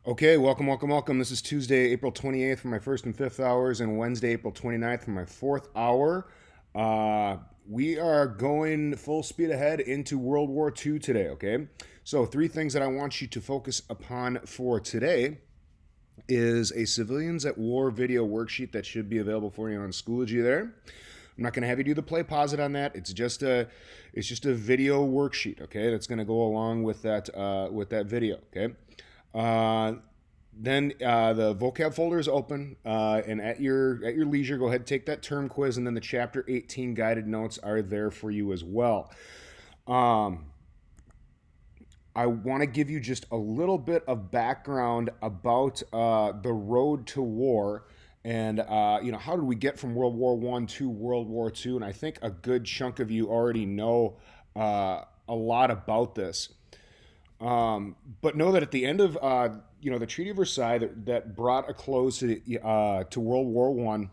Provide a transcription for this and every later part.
Okay, welcome. This is Tuesday, April 28th for my first and fifth hours, and Wednesday, April 29th for my fourth hour. We are going full speed ahead into World War II today, okay? So, three things that I want you to focus upon for today is a Civilians at War video worksheet that should be available for you on Schoology there. I'm not going to have you do the play pause it on that. It's just a video worksheet, okay? That's going to go along with that video, okay? Then the vocab folder is open, and at your leisure, go ahead and take that term quiz, and then the Chapter 18 guided notes are there for you as well. I want to give you just a little bit of background about the road to war, and how did we get from World War I to World War II? And I think a good chunk of you already know a lot about this. But know that at the end of the Treaty of Versailles that brought a close to World War One,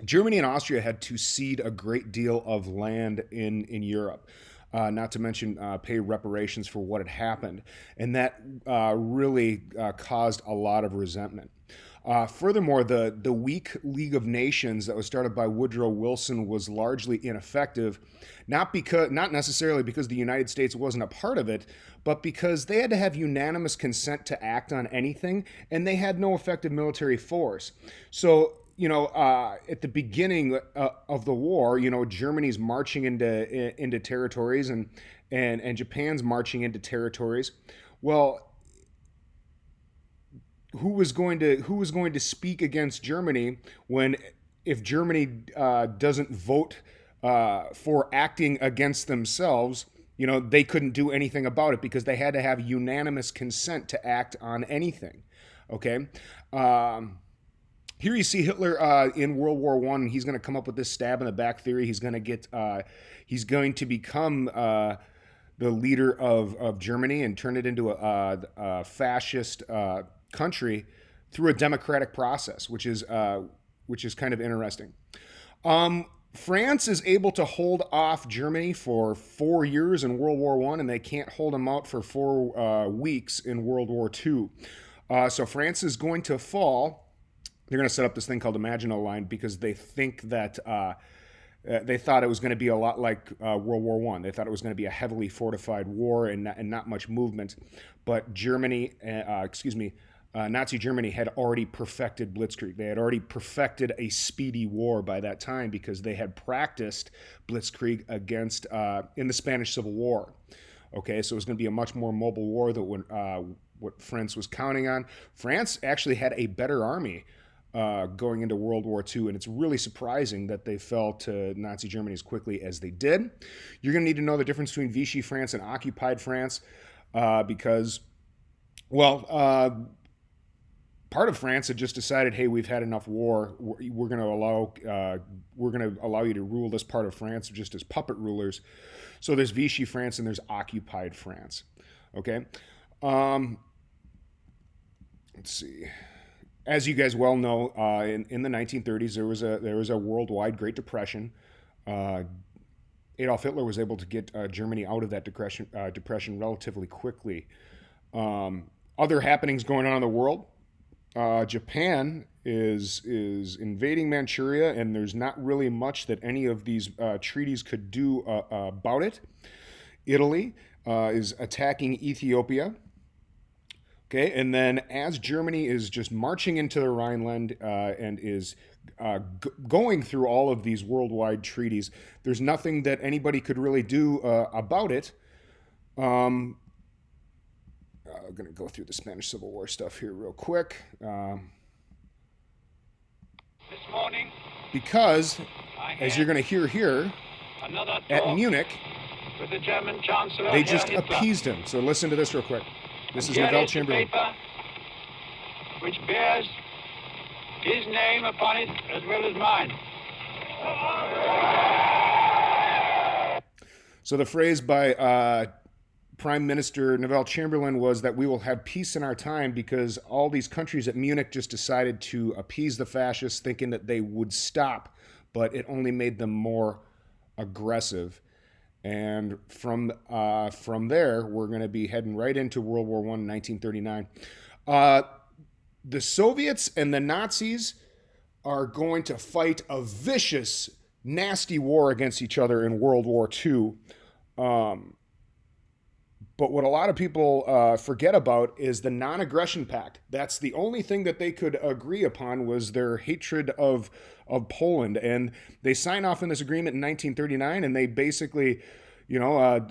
Germany and Austria had to cede a great deal of land in Europe. Not to mention pay reparations for what had happened. And that really caused a lot of resentment. Furthermore, the weak League of Nations that was started by Woodrow Wilson was largely ineffective, not necessarily because the United States wasn't a part of it, but because they had to have unanimous consent to act on anything, and they had no effective military force. So at the beginning of the war, Germany's marching into territories, and Japan's marching into territories. Well, who was going to speak against Germany when, if Germany doesn't vote for acting against themselves, they couldn't do anything about it because they had to have unanimous consent to act on anything. Okay. Here you see Hitler in World War I, and he's going to come up with this stab in the back theory. He's going to become the leader of Germany and turn it into a fascist country through a democratic process, which is kind of interesting. France is able to hold off Germany for 4 years in World War I, and they can't hold them out for 4 weeks in World War II. So France is going to fall. They're going to set up this thing called the Maginot Line because they think that they thought it was going to be a lot like World War I. They thought it was going to be a heavily fortified war and not much movement. But Nazi Germany had already perfected blitzkrieg. They had already perfected a speedy war by that time because they had practiced blitzkrieg against in the Spanish Civil War. Okay, so it was going to be a much more mobile war than what France was counting on. France actually had a better army going into World War II, and it's really surprising that they fell to Nazi Germany as quickly as they did. You're going to need to know the difference between Vichy France and occupied France because, part of France had just decided, hey, we've had enough war. We're going to allow you to rule this part of France just as puppet rulers. So there's Vichy France and there's occupied France. Okay. Let's see. As you guys well know, in the 1930s, there was a worldwide Great Depression. Adolf Hitler was able to get Germany out of that depression relatively quickly. Other happenings going on in the world. Japan is invading Manchuria, and there's not really much that any of these treaties could do about it. Italy is attacking Ethiopia. Okay, and then as Germany is just marching into the Rhineland and is going through all of these worldwide treaties, there's nothing that anybody could really do about it. I'm going to go through the Spanish Civil War stuff here real quick. This morning, because, as you're going to hear here, at Munich, with the German Chancellor, they just Hitler. appeased him. So listen to this real quick. This is Here Neville is the Chamberlain. paper which bears his name upon it as well as mine. So the phrase by Prime Minister Neville Chamberlain was that we will have peace in our time because all these countries at Munich just decided to appease the fascists, thinking that they would stop, but it only made them more aggressive. And from there, we're going to be heading right into World War I in 1939. Uh, the Soviets and the Nazis are going to fight a vicious, nasty war against each other in World War II. Um, but what a lot of people forget about is the non-aggression pact. That's the only thing that they could agree upon was their hatred of Poland, and they sign off on this agreement in 1939. And they basically, you know,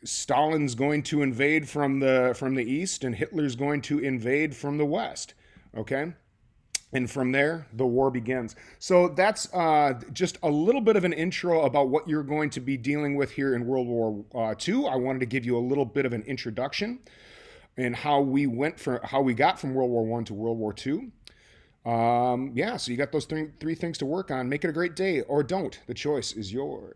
Stalin's going to invade from the east, and Hitler's going to invade from the west. Okay, and from there the war begins. So that's just a little bit of an intro about what you're going to be dealing with here in World War II. I wanted to give you a little bit of an introduction and how we got from World War One to World War II. Yeah, so you got those three things to work on. Make it a great day or don't. The choice is yours.